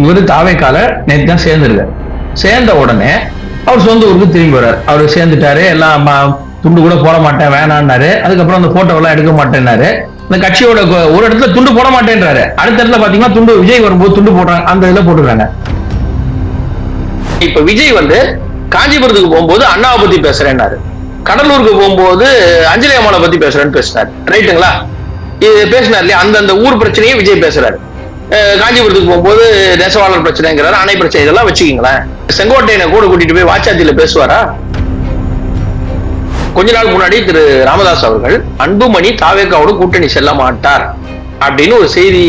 இவரு தாவேக்கால நேற்று தான் சேர்ந்துருக்காரு. சேர்ந்த உடனே அவர் சொந்த ஊருக்கு திரும்பி வர்றாரு. அவர் சேர்ந்துட்டாரு, எல்லாம் துண்டு கூட போட மாட்டேன் வேணான்னாரு. அதுக்கப்புறம் அந்த போட்டோ எல்லாம் எடுக்க மாட்டேன்னாரு. இந்த கட்சியோட ஒரு இடத்துல துண்டு போட மாட்டேன்றாரு. அடுத்த இடத்துல பாத்தீங்கன்னா துண்டு விஜய் வரும்போது துண்டு போடுறாங்க, அந்த இதுல போட்டுருக்காங்க. இப்ப விஜய் வந்து காஞ்சிபுரத்துக்கு போகும்போது அண்ணாவை பத்தி பேசுறேன்னாரு, கடலூருக்கு போகும்போது அஞ்சலி அம்மாவை பத்தி பேசுறேன்னு பேசினாரு. ரைட்டுங்களா? இது பேசினார் இல்லையா, அந்தந்த ஊர் பிரச்சனையே விஜய் பேசுறாரு. காஞ்சிபுரத்துக்கு போகும்போது நெசவாளர் பிரச்சனைங்கிறாரு, அணை பிரச்சனை, இதெல்லாம் வச்சுக்கீங்களேன். செங்கோட்டையனை கூட கூட்டிட்டு போய் வாச்சாத்தியில பேசுவாரா? கொஞ்ச நாள் முன்னாடி திரு ராமதாஸ் அவர்கள் அன்புமணி தாவேக்காவோட கூட்டணி செல்ல மாட்டார் அப்படின்னு ஒரு செய்தி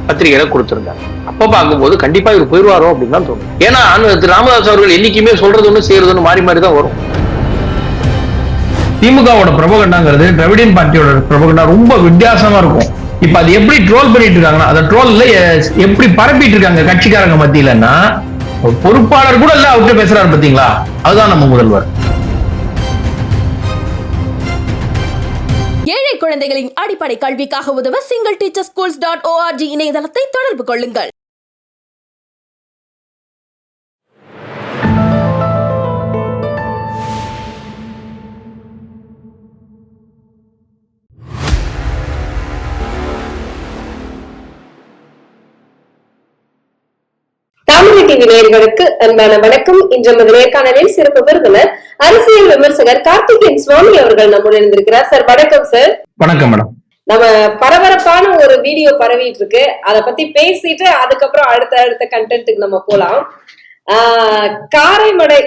பத்திரிகையில கொடுத்திருந்தார். அப்ப பார்க்கும்போது கண்டிப்பா இவர் போயிடுவாரோ அப்படின்னு தான் தோணும். ஏன்னா திரு ராமதாஸ் அவர்கள் என்னைக்குமே சொல்றது ஒண்ணு செய்யறது ஒண்ணு மாறி மாறி தான் வரும். திமுகவோட பிரபகண்டாங்கிறது திராவிடியன் பார்ட்டியோட பிரபகண்டா ரொம்ப வித்தியாசமா இருக்கும். இப்ப அது எப்படி ட்ரோல் பண்ணிட்டு இருக்காங்கன்னா, அந்த ட்ரோல்ல எப்படி பரப்பிட்டு இருக்காங்க கட்சிக்காரங்க மத்தியிலன்னா, பொறுப்பாளர் கூட இல்ல அவர்கிட்ட பேசுறாரு பாத்தீங்களா, அதுதான் நம்ம முதல்வர். ஏழை குழந்தைகளின் அடிப்படை கல்விக்காக உதவ singleteacherschools.org இணையதளத்தை தொடர்பு கொள்ளுங்கள். தமிழ் டிவி நேயர்களுக்கு அன்பான வணக்கம். இன்று நமது நேர்காணலில் சிறப்பு விருந்தினர் அரசியல் விமர்சகர் கார்த்திகேயன் சுவாமி அவர்கள் நம்முடன் இருந்திருக்கிறார். சார் வணக்கம். சார் வணக்கம் மேடம். நம்ம பரபரப்பான ஒரு வீடியோ பரவிட்டு இருக்கு, அதை பத்தி பேசிட்டு அதுக்கப்புறம் அடுத்த கண்டென்ட்டுக்கு நம்ம போலாம். காரைமடை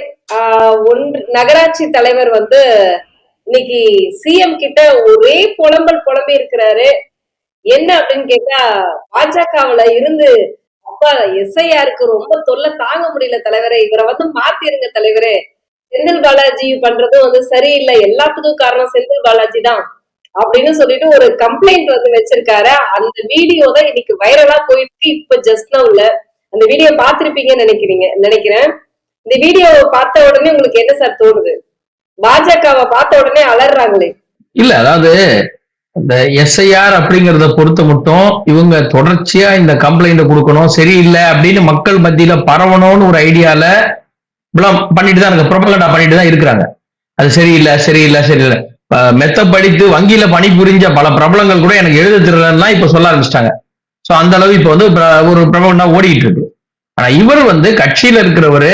நகராட்சி தலைவர் வந்து இன்னைக்கு சிஎம் கிட்ட ஒரே புலம்பி இருக்கிறாரு. என்ன அப்படின்னு கேட்டா, பாஜகவுல இருந்து அப்பா எஸ்ஐஆருக்கு ரொம்ப தொல்லை தாங்க முடியல தலைவரே, இவரை வந்து மாத்திருங்க தலைவரே, செந்தில் பாலாஜி பண்றதும் வந்து சரியில்லை, எல்லாத்துக்கும் காரணம் செந்தில் பாலாஜி தான் அப்படின்னு சொல்லிட்டு ஒரு கம்ப்ளைண்ட் வந்து வச்சிருக்காரு. அந்த வீடியோ தான் இன்னைக்கு வைரலா போயிட்டு இப்ப ஜஸ்ட் நவுல அந்த வீடியோ பாத்திருப்பீங்கன்னு நினைக்கிறேன். இந்த வீடியோவை பார்த்த உடனே உங்களுக்கு என்ன சார் தோணுது? பாஜகவை பார்த்த உடனே அலறாங்களே. இல்ல, அதாவது இந்த எஸ்ஐஆர் அப்படிங்கறத பொறுத்த மட்டும் இவங்க தொடர்ச்சியா இந்த கம்ப்ளைண்ட் கொடுக்கணும், சரியில்லை அப்படின்னு மக்கள் மத்தியில பரவணும்னு ஒரு ஐடியால பண்ணிட்டு தான் ப்ரொபகண்டா பண்ணிட்டு தான் இருக்கிறாங்க. அது சரியில்லை. மெத்த படித்து வங்கியில பணிபுரிஞ்ச பல பிரபலங்கள் கூட எனக்கு எழுத தெரியலன்னா இப்ப சொல்ல ஆரம்பிச்சிட்டாங்க. சோ அந்த அளவு இப்ப வந்து ஒரு ப்ரொபகண்டா ஓடிட்டு இருக்கு. ஆனா இவர் வந்து கட்சியில இருக்கிறவரு,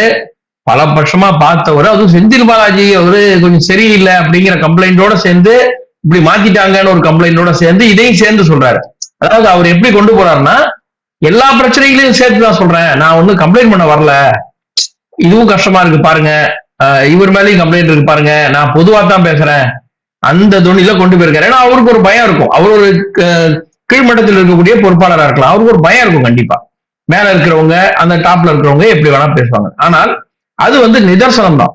பல பட்சமா பார்த்தவரு, அதுவும் செந்தில் பாலாஜி அவரு கொஞ்சம் சரியில்லை அப்படிங்கிற கம்ப்ளைண்டோட சேர்ந்து இப்படி மாத்திட்டாங்கன்னு ஒரு கம்ப்ளைண்டோட சேர்ந்து இதையும் சேர்ந்து சொல்றாரு. அதாவது அவர் எப்படி கொண்டு போறாருன்னா, எல்லா பிரச்சனைகளையும் சேர்த்துதான் சொல்றேன், நான் வந்து கம்ப்ளைண்ட் பண்ண வரல, இதுவும் கஷ்டமா இருக்கு பாருங்க, இவர் மேலேயும் கம்ப்ளைண்ட் இருக்கு பாருங்க, நான் பொதுவா தான் பேசுறேன், அந்த துணியில கொண்டு போயிருக்காரு. ஏன்னா அவருக்கு ஒரு பயம் இருக்கும். அவர் ஒரு கீழ்மட்டத்தில் இருக்கக்கூடிய பொறுப்பாளராக இருக்கலாம், அவருக்கு ஒரு பயம் இருக்கும். கண்டிப்பா மேல இருக்கிறவங்க, அந்த டாப்ல இருக்கிறவங்க எப்படி வேணா பேசுவாங்க. ஆனால் அது வந்து நிதர்சனம் தான்.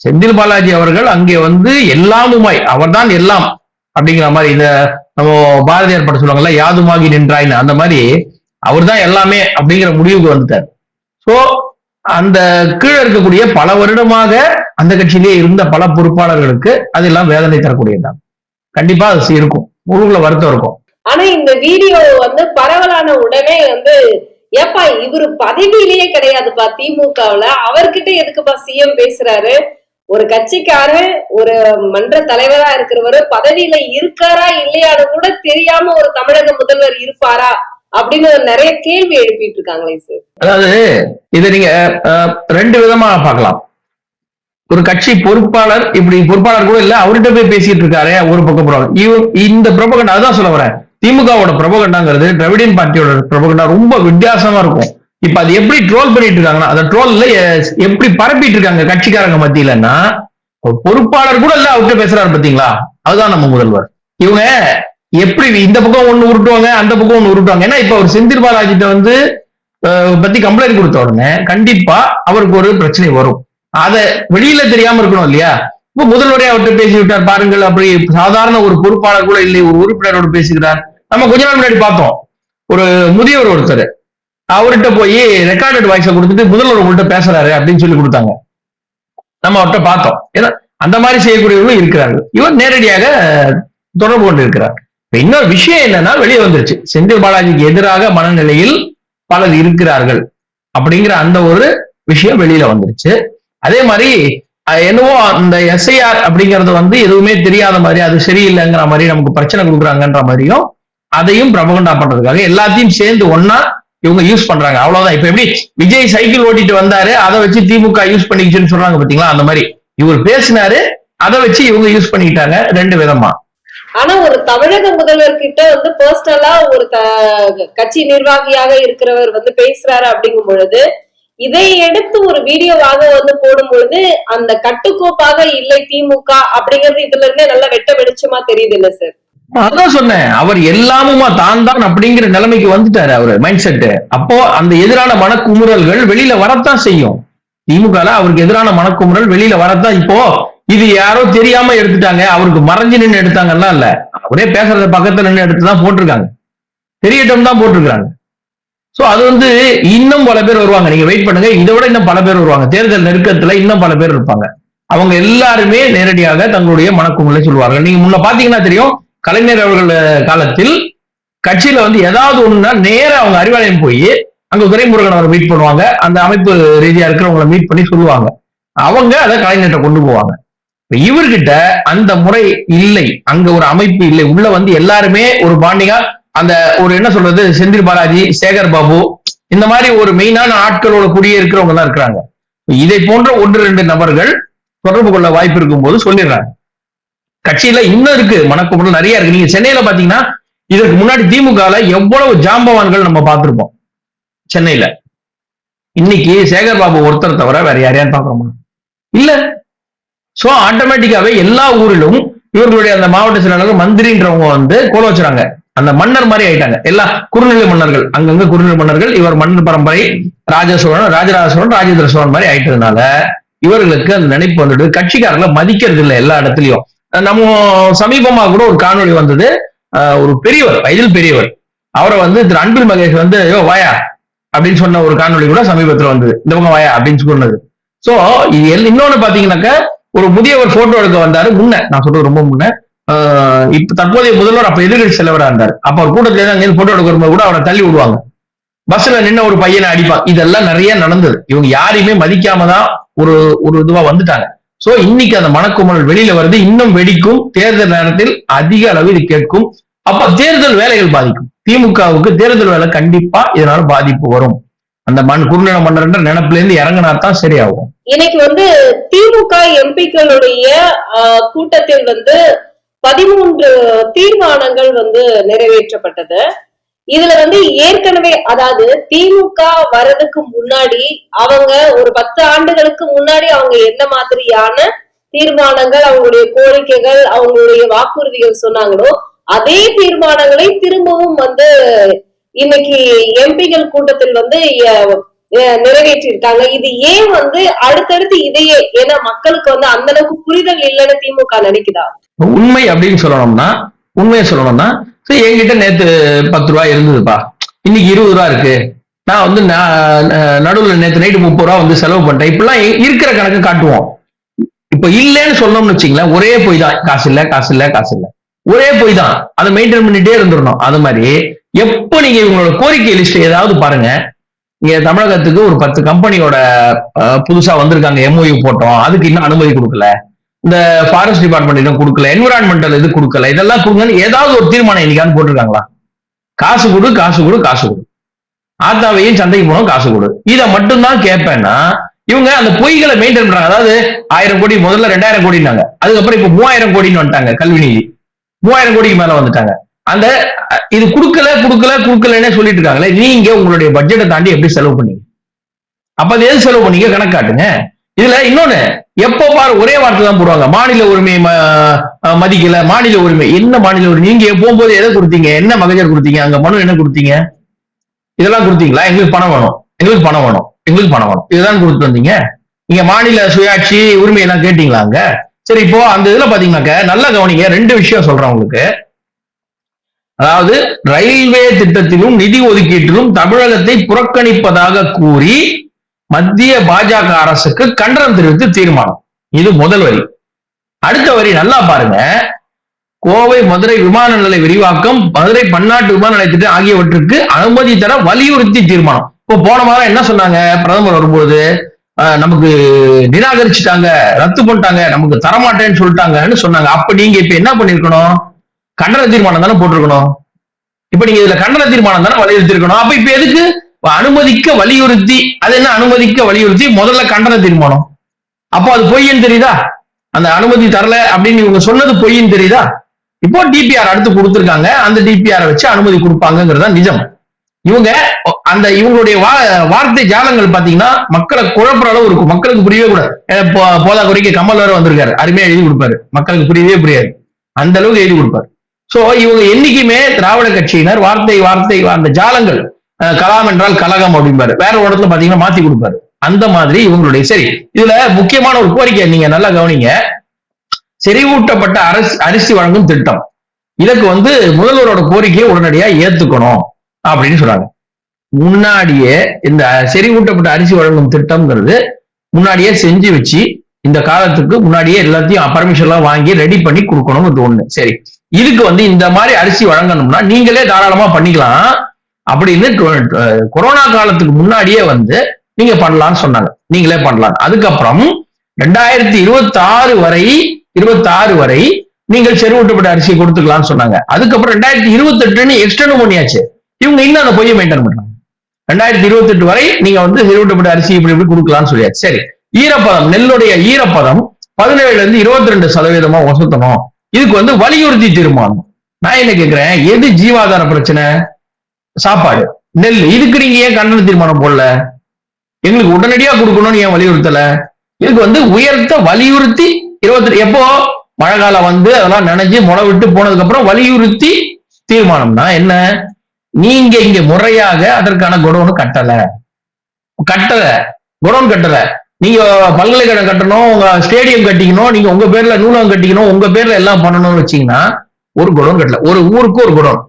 செந்தில் பாலாஜி அவர்கள் அங்கே வந்து எல்லாமுமாய் அவர்தான் எல்லாம் அப்படிங்கிற மாதிரி, இந்த நம்ம பாரதியார் படம் சொல்லுவாங்கல்ல, யாதுமாகி நின்றாயின்னு, அந்த மாதிரி அவர் தான் எல்லாமே அப்படிங்கிற முடிவுக்கு வந்துட்டார். சோ அந்த கீழே இருக்கக்கூடிய பல வருடமாக அந்த கட்சியிலேயே இருந்த பல பொறுப்பாளர்களுக்கு அதெல்லாம் வேதனை தரக்கூடியதுதான். கண்டிப்பா அது இருக்கும், உருகுல வருத்தம் இருக்கும். ஆனா இந்த வீடியோ வந்து பரவலான உடனே வந்து, ஏப்பா இவரு பதவியிலேயே கிடையாதுப்பா திமுகவுல, அவர்கிட்ட எதுக்குப்பா சிஎம் பேசுறாரு, ஒரு கட்சிக்காரன் ஒரு மன்ற தலைவரா இருக்கிறவரு பதவியில இருக்காரா இல்லையான்னு கூட தெரியாம ஒரு தமிழக முதல்வர் இருப்பாரா அப்படின்னு நிறைய கேள்வி எழுப்பிட்டு இருக்காங்களே சார். அதாவது இதை நீங்க ரெண்டு விதமா பார்க்கலாம். ஒரு கட்சி பொறுப்பாளர், இப்படி பொறுப்பாளர் கூட இல்ல, அவர்கிட்ட போய் பேசிட்டு இருக்காரு ஒரு பக்கம் போறாங்க. இந்த பிரபகண்டா, அதான் சொல்ல வரேன், திமுகவோட பிரபகண்டாங்கிறது திராவிடியன் பார்ட்டியோட பிரபகண்டா ரொம்ப வித்தியாசமா இருக்கும். இப்ப அது எப்படி ட்ரோல் பண்ணிட்டு இருக்காங்கன்னா, அந்த ட்ரோல்ல எப்படி பரப்பிட்டு இருக்காங்க கட்சிக்காரங்க மத்தியிலன்னா, பொறுப்பாளர் கூட இல்ல அவர்கிட்ட பேசுறாரு பாத்தீங்களா, அதுதான் நம்ம முதல்வர். இவங்க எப்படி இந்த பக்கம் ஒண்ணு உருட்டுவாங்க, அந்த பக்கம் ஒண்ணு உருட்டுவாங்க. ஏன்னா இப்ப அவர் செந்தில் பாலாஜிட்ட வந்து பத்தி கம்ப்ளைண்ட் கொடுத்த உடனே கண்டிப்பா அவருக்கு ஒரு பிரச்சனை வரும். அதை வெளியில தெரியாம இருக்கணும் இல்லையா? இப்ப முதல்வரே அவர்கிட்ட பேசி விட்டார் பாருங்கள், அப்படி சாதாரண ஒரு பொறுப்பாளர் கூட இல்லை, ஒரு உறுப்பினரோடு பேசுகிறார். நம்ம கொஞ்ச நாள் முன்னாடி பார்த்தோம், ஒரு முதியவர் ஒருத்தர் அவர்கிட்ட போய் ரெக்கார்டட் வாய்ஸை கொடுத்துட்டு முதல்வர் உங்கள்கிட்ட பேசுறாரு அப்படின்னு சொல்லி கொடுத்தாங்க. நம்ம அவர்கிட்ட பார்த்தோம். ஏன்னா அந்த மாதிரி செய்யக்கூடியவர்களும் இருக்கிறார்கள். இவர் நேரடியாக தொடர்பு கொண்டு இருக்கிறார். இன்னொரு விஷயம் என்னன்னா, வெளியே வந்துருச்சு, செந்தில் பாலாஜிக்கு எதிராக மனநிலையில் பலர் இருக்கிறார்கள். அப்படிங்கிற அந்த ஒரு விஷயம் வெளியில வந்துருச்சு. அதே மாதிரி என்னவோ இந்த எஸ்ஐஆர் அப்படிங்கறது வந்து எதுவுமே தெரியாத மாதிரி, அது சரியில்லைங்கிற மாதிரி, நமக்கு பிரச்சனை கொடுக்குறாங்கன்ற மாதிரியும் அதையும் பிரபகண்டா பண்றதுக்காக எல்லாத்தையும் சேர்ந்து ஒன்னா இவங்க யூஸ் பண்றாங்க. அவ்வளவுதான். இப்ப எப்படி விஜய் சைக்கிள் ஓட்டிட்டு வந்தாரு, அதை வச்சு திமுக யூஸ் பண்ணிக்கிச்சுன்னு சொல்றாங்க பாத்தீங்களா, அந்த மாதிரி இவர் பேசினாரு, அதை வச்சு இவங்க யூஸ் பண்ணிக்கிட்டாங்க ரெண்டு விதமா. ஆனா ஒரு தமிழக முதல்வர் கிட்ட வந்து பர்சனலா ஒரு கட்சி நிர்வாகியாக இருக்கிறவர் வந்து பேசுறாரு அப்படிங்கும் பொழுது, இதை எடுத்து ஒரு வீடியோவாக வந்து போடும் பொழுது அந்த கட்டுக்கோப்பாக இல்லை திமுக அப்படிங்கிறது இதுல இருந்தே நல்லா வெட்ட வெளிச்சமா தெரியுது இல்ல சார்? அதான் சொன்னேன், அவர் எல்லாமுமா தான் அப்படிங்கிற நிலைமைக்கு வந்துட்டாரு அவரு மைண்ட் செட். அப்போ அந்த எதிரான மனக்குமுறல்கள் வெளியில வரத்தான் செய்யும். திமுக அவருக்கு எதிரான மனக்குமுறல் வெளியில வரத்தான். இப்போ இது யாரோ தெரியாம எடுத்துட்டாங்க, அவருக்கு மறைஞ்சு நின்று எடுத்தாங்கன்னா இல்ல, அவரே பேசுறத பக்கத்துல நின்று எடுத்துதான் போட்டிருக்காங்க, தெரியட்டும் தான் போட்டிருக்காங்க. சோ அது வந்து இன்னும் பல பேர் வருவாங்க, நீங்க வெயிட் பண்ணுங்க. இதை விட இன்னும் பல பேர் வருவாங்க. தேர்தல் நெருக்கத்துல இன்னும் பல பேர் இருப்பாங்க. அவங்க எல்லாருமே நேரடியாக தங்களுடைய மனக்குமுறலை சொல்லுவார்கள். நீங்க முன்ன பாத்தீங்கன்னா தெரியும், கலைஞர் அவர்கள் காலத்தில் கட்சியில வந்து ஏதாவது ஒண்ணுன்னா நேர அவங்க அறிவாலயம் போய் அங்க துரைமுருகன் அவரை மீட் பண்ணுவாங்க, அந்த அமைப்பு ரீதியா இருக்கிறவங்களை மீட் பண்ணி சொல்லுவாங்க, அவங்க அதை கலைஞர்கிட்ட கொண்டு போவாங்க. இவர்கிட்ட அந்த முறை இல்லை, அங்க ஒரு அமைப்பு இல்லை. உள்ள வந்து எல்லாருமே ஒரு பாண்டிங்கா அந்த ஒரு என்ன சொல்றது, செந்தில் பாலாஜி, சேகர் பாபு, இந்த மாதிரி ஒரு மெயினான ஆட்களோட கூடிய இருக்கிறவங்க தான் இருக்கிறாங்க. இதை போன்ற ஒன்று ரெண்டு நபர்கள் தொடர்பு கொள்ள வாய்ப்பு இருக்கும் போது சொல்லிடுறாங்க. கட்சியில இன்னும் இருக்கு மனக்குமுறல் நிறைய இருக்கு. நீங்க சென்னையில பாத்தீங்கன்னா இதற்கு முன்னாடி திமுகல எவ்வளவு ஜாம்பவான்கள் நம்ம பார்த்திருப்போம் சென்னையில. இன்னைக்கு சேகர் பாபு ஒருத்தர் தவிர வேற யாரையாவது பாக்குறோமா? இல்ல. சோ ஆட்டோமேட்டிக்காவே எல்லா ஊரிலும் இவர்களுடைய அந்த மாவட்ட செயலாளர்கள் மந்திரின்றவங்க வந்து கோல வச்சுறாங்க, அந்த மன்னர் மாதிரி ஆயிட்டாங்க. எல்லா குறுநிலை மன்னர்கள், அங்கங்க குறுநிலை மன்னர்கள். இவர் மன்னர் பரம்பரை, ராஜராஜ சோழன், ராஜேந்திர சோழன் மாதிரி ஆயிட்டதுனால இவர்களுக்கு அந்த நினைப்பு வந்துட்டு கட்சிக்காரர்களை மதிக்கிறது இல்லை எல்லா இடத்துலயும். நம்ம சமீபமா கூட ஒரு காணொலி வந்தது, ஒரு பெரியவர், வயதில் பெரியவர், அவரை வந்து திரு அன்பில் மகேஷ் வந்து வாயா அப்படின்னு சொன்ன ஒரு காணொலி கூட சமீபத்துல வந்தது, இந்த பக்கம் வாயா அப்படின்னு சொன்னது. சோ இது இன்னொன்னு பாத்தீங்கன்னாக்க, ஒரு முதியவர் போட்டோ எடுக்க வந்தாரு முன்ன, நான் சொல்றது ரொம்ப முன்ன, இப்ப தற்போதைய முதல்வர் அப்ப எதிர்கட்சி தலைவரா இருந்தார். அப்ப ஒரு கூட்டத்துல அங்க போட்டோ எடுக்க வரும்போது கூட அவரை தள்ளி விடுவாங்க, பஸ்ல நின்ன ஒரு பையனை அடிப்பான். இதெல்லாம் நிறைய நடந்தது. இவங்க யாரையுமே மதிக்காம தான் ஒரு இதுவா வந்துட்டாங்க. சோ இன்னைக்கு அந்த மனக்குமுறல் வெளியில வருது, இன்னும் வெடிக்கும். தேர்தல் நேரத்தில் அதிக அளவு இது கேட்கும். அப்ப தேர்தல் வேலைகள் பாதிக்கும். திமுகவுக்கு தேர்தல் வேலை கண்டிப்பா இதனால பாதிப்பு வரும். அந்த குறுநில மன்னர் நினைப்புல இருந்து இறங்கினாத்தான் சரியாகும். இன்னைக்கு வந்து திமுக எம்பிக்களுடைய கூட்டத்தில் வந்து 13 தீர்மானங்கள் வந்து நிறைவேற்றப்பட்டது. இதுல வந்து ஏற்கனவே, அதாவது திமுக வர்றதுக்கு முன்னாடி அவங்க ஒரு 10 ஆண்டுகளுக்கு முன்னாடி அவங்க என்ன மாதிரியான தீர்மானங்கள், அவங்களுடைய கோரிக்கைகள், அவங்களுடைய வாக்குறுதிகள் சொன்னாங்களோ அதே தீர்மானங்களை திரும்பவும் வந்து இன்னைக்கு எம்பிகள் கூட்டத்தில் வந்து நிறைவேற்றி இருக்காங்க. இது ஏன் வந்து அடுத்தடுத்து இதையே, ஏன்னா மக்களுக்கு வந்து அந்த அளவுக்கு புரிதல் இல்லைன்னு திமுக நினைக்குதா? உண்மை அப்படின்னு சொல்லணும்னா, உண்மையை சொல்லணும்னா, என்கிட்ட நேத்து 10 ரூபாய் இருந்ததுப்பா, இன்னைக்கு 20 ரூபா இருக்கு, நான் வந்து நடுவில் நேத்து நைட்டு 30 ரூபா வந்து செலவு பண்ணிட்டேன், இப்பெல்லாம் இருக்கிற கணக்கு காட்டுவோம். இப்ப இல்லைன்னு சொல்லணும்னு வச்சுங்களேன், ஒரே போய் தான், காசு இல்ல காசு இல்ல காசு இல்ல, ஒரே போய் தான், அதை மெயின்டைன் பண்ணிட்டே இருந்துடணும். அது மாதிரி எப்ப நீங்க இவங்களோட கோரிக்கை லிஸ்ட் ஏதாவது பாருங்க, இங்க தமிழகத்துக்கு ஒரு 10 கம்பெனியோட புதுசா வந்திருக்காங்க, எம்ஓயு போட்டோம், அதுக்கு இன்னும் அனுமதி கொடுக்கல, இந்த ஃபாரஸ்ட் டிபார்ட்மெண்ட் இன்னும் கொடுக்கல, என்விரான்மெண்டல் இது கொடுக்கல, இதெல்லாம் கொடுங்கன்னு ஏதாவது ஒரு தீர்மானம் இன்னைக்கான்னு போட்டிருக்காங்களா? காசு கொடு காசு கொடு காசு கொடு, ஆத்தாவையும் சந்தைக்கு போனோம் காசு கொடு, இதை மட்டும்தான் கேட்பேன்னா இவங்க அந்த பொய்களை மெயின்டைன் பண்றாங்க. அதாவது 1000 கோடி, முதல்ல 2000 கோடினாங்க, அதுக்கப்புறம் இப்ப 3000 கோடின்னு வந்துட்டாங்க. கல்வி நிதி 3000 கோடிக்கு மேல வந்துட்டாங்க. அந்த இது கொடுக்கலன்னே சொல்லிட்டு இருக்காங்களே, நீங்க உங்களுடைய பட்ஜெட்டை தாண்டி எப்படி செலவு பண்ணீங்க? அப்ப அது எது செலவு பண்ணீங்க கணக்கு காட்டுங்க. இதுல இன்னொன்னு, எப்ப பாரு ஒரே வார்த்தை தான் போடுவாங்க, மாநில உரிமை மதிக்கல, மாநில உரிமை. என்ன மாநில உரிமை? நீங்க போகும்போது எதை கொடுத்தீங்க? என்ன மகஜர் கொடுத்தீங்க? அங்க மனு என்ன கொடுத்தீங்க? இதெல்லாம் கொடுத்தீங்களா? எங்களுக்கு பணம் வேணும், எங்களுக்கு பணம் வேணும், எங்களுக்கு பணம் வேணும், இதுதான் கொடுத்து வந்தீங்க. நீங்க மாநில சுயாட்சி உரிமை எல்லாம் கேட்டீங்களா அங்க? சரி, இப்போ அந்த இதுல பாத்தீங்கன்னாக்க நல்லா கவனிங்க, 2 விஷயம் சொல்றேன் உங்களுக்கு. அதாவது ரயில்வே திட்டத்திலும் நிதி ஒதுக்கீட்டிலும் தமிழகத்தை புறக்கணிப்பதாக கூறி மத்திய பாஜக அரசுக்கு கண்டனம் தெரிவித்து தீர்மானம். இது முதல் வரி. அடுத்த வரி நல்லா பாருங்க, கோவை மதுரை விமான நிலைய விரிவாக்கம், மதுரை பன்னாட்டு விமான நிலைய திட்டம் ஆகியவற்றுக்கு அனுமதி தர வலியுறுத்தி தீர்மானம். இப்போ போன வாரம் என்ன சொன்னாங்க பிரதமர் வரும்போது, நமக்கு நிராகரிச்சுட்டாங்க, ரத்து பண்ணிட்டாங்க, நமக்கு தரமாட்டேன்னு சொல்லிட்டாங்கன்னு சொன்னாங்க. அப்ப நீங்க இப்ப என்ன பண்ணிருக்கணும்? கண்டன தீர்மானம் தானே போட்டிருக்கணும். இப்ப நீங்க இதுல கண்டன தீர்மானம் தானே வலியுறுத்தி இருக்கணும். அப்ப இப்ப எதுக்கு அனுமதிக்க வலியுறுத்தி, அது என்ன அனுமதிக்க வலியுறுத்தி முதல்ல கண்டன தீர்மானம்? அப்போ அது பொய்ன்னு தெரியுதா? அந்த அனுமதி தரல அப்படின்னு இவங்க சொன்னது பொய்ன்னு தெரியுதா? இப்போ டிபிஆர் அடுத்து கொடுத்திருக்காங்க, அந்த டிபிஆர் வச்சு அனுமதி கொடுப்பாங்கிறதா நிஜம். இவங்க அந்த இவங்களுடைய வார்த்தை ஜாலங்கள் பாத்தீங்கன்னா மக்களை குழப்புற அளவு இருக்கும். மக்களுக்கு புரியவே கூடாது. போதா குறைக்கு கமல் வேற வந்திருக்காரு, அருமையா எழுதி கொடுப்பாரு, மக்களுக்கு புரியவே புரியாது, அந்த அளவுக்கு எழுதி கொடுப்பாரு. சோ இவங்க என்னைக்குமே திராவிட கட்சியினர் வார்த்தை அந்த ஜாலங்கள், கலாம் என்றால் கலகம் அப்படிம்பாரு, வேற ஒரு இடத்துல பாத்தீங்கன்னா மாத்தி கொடுப்பாரு. அந்த மாதிரி இவங்களுடைய சரி. இதுல முக்கியமான ஒரு கோரிக்கை நீங்க நல்லா கவனிங்க. செறிவூட்டப்பட்ட அரிசி வழங்கும் திட்டம், இதுக்கு முதல்வரோட கோரிக்கையை உடனடியா ஏத்துக்கணும் அப்படின்னு சொல்றாங்க. முன்னாடியே இந்த செறிவூட்டப்பட்ட அரிசி வழங்கும் திட்டம்ங்கிறது முன்னாடியே செஞ்சு வச்சு இந்த காலத்துக்கு முன்னாடியே எல்லாத்தையும் பர்மிஷன் எல்லாம் வாங்கி ரெடி பண்ணி கொடுக்கணும் ஒண்ணு. சரி, இதுக்கு இந்த மாதிரி அரிசி வழங்கணும்னா நீங்களே தாராளமா பண்ணிக்கலாம் அப்படின்னு கொரோனா காலத்துக்கு முன்னாடியே நீங்க பண்ணலாம்னு சொன்னாங்க. நீங்களே பண்ணலாம். அதுக்கப்புறம் 2026 வரை நீங்கள் செறிவூட்டப்பட்ட அரிசி கொடுத்துக்கலாம்னு சொன்னாங்க. அதுக்கப்புறம் 2028 எக்ஸ்டெண்ட் பண்ணியாச்சு. இவங்க இன்னும் அந்த பொய்யை மெயின்டைன் பண்றாங்க. 2028 வரை நீங்க செறிவூட்டப்பட்ட அரிசி இப்படி கொடுக்கலாம்னு சொல்லியாச்சு. சரி, ஈரப்பதம், நெல்லுடைய ஈரப்பதம் 17% 22% ஒசத்தணும். இதுக்கு வலியுறுத்தி தீர்மானம். நான் என்ன கேட்கிறேன், எது ஜீவாதார பிரச்சனை? சாப்பாடு, நெல். இதுக்கு நீங்க ஏன் கண்டன தீர்மானம் போடல? எங்களுக்கு உடனடியா கொடுக்கணும்னு ஏன் வலியுறுத்தல? இதுக்கு உயர்த்த வலியுறுத்தி 20 எப்போ மழை காலம் அதெல்லாம் நினைஞ்சு முளை விட்டு போனதுக்கு அப்புறம் வலியுறுத்தி தீர்மானம்னா என்ன? நீங்க இங்க முறையாக அதற்கான குடோன் கட்டல. நீங்க பல்கலைக்கழகம் கட்டணும், உங்க ஸ்டேடியம் கட்டிக்கணும், நீங்க உங்க பேர்ல நூலகம் கட்டிக்கணும், உங்க பேர்ல எல்லாம் பண்ணணும்னு வச்சீங்கன்னா ஒரு குடோன் கட்டல. ஒரு ஊருக்கு ஒரு குடோன்,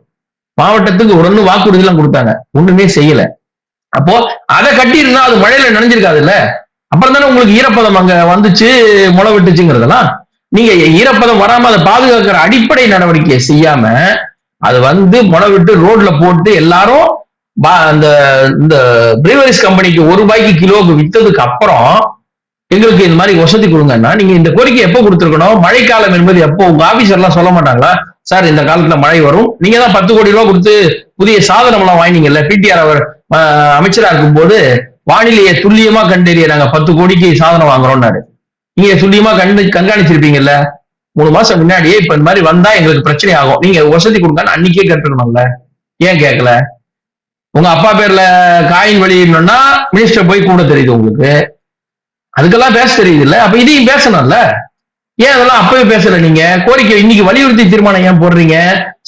மாவட்டத்துக்கு ஒரு வாக்குறுதி எல்லாம் கொடுத்தாங்க, ஒண்ணுமே செய்யல. அப்போ அதை கட்டி இருந்தா அது மழையில நனைஞ்சிருக்காது இல்ல? அப்புறம் தானே உங்களுக்கு ஈரப்பதம் அங்க வந்துச்சு, முளை விட்டுச்சுங்கிறதெல்லாம். நீங்க ஈரப்பதம் வராம அதை பாதுகாக்கிற அடிப்படை நடவடிக்கையை செய்யாம அது முளை விட்டு ரோட்ல போட்டு எல்லாரும் இந்த பிரீவரிஸ் கம்பெனிக்கு ₹1 கிலோவுக்கு வித்ததுக்கு அப்புறம் எங்களுக்கு இந்த மாதிரி வசதி கொடுங்கன்னா நீங்க இந்த கோரிக்கை எப்போ கொடுத்துருக்கணும்? மழைக்காலம் என்பது எப்போ? உங்க ஆபீசர் எல்லாம் சொல்ல மாட்டாங்களா, சார் இந்த காலத்துல மழை வரும், நீங்க தான் 10 கோடி ரூபாய் கொடுத்து புதிய சாதனம் எல்லாம் வாங்கினீங்கல்ல, பிடிஆர் அவர் அமைச்சரா இருக்கும் போது வானிலையை துல்லியமா கண்டறிய நாங்க 10 கோடிக்கு சாதனம் வாங்குறோம்னாரு. நீங்க துல்லியமா கண்காணிச்சிருப்பீங்கல்ல 3 மாசம் முன்னாடியே. இப்ப இந்த மாதிரி வந்தா எங்களுக்கு பிரச்சனை ஆகும், நீங்க வசதி கொடுங்கன்னு அன்னைக்கே கேட்டுக்கணும்ல, ஏன் கேட்கல? உங்க அப்பா பேர்ல காயின் வெளியிடணும்னா மினிஸ்டர் போய் கூட தெரியுது உங்களுக்கு, அதுக்கெல்லாம் பேச தெரியுது இல்ல? அப்ப இதையும் பேசணும்ல, ஏன் அதெல்லாம் அப்பவே பேசல? நீங்க கோரிக்கை இன்னைக்கு வலியுறுத்தி தீர்மானம் ஏன் போடுறீங்க?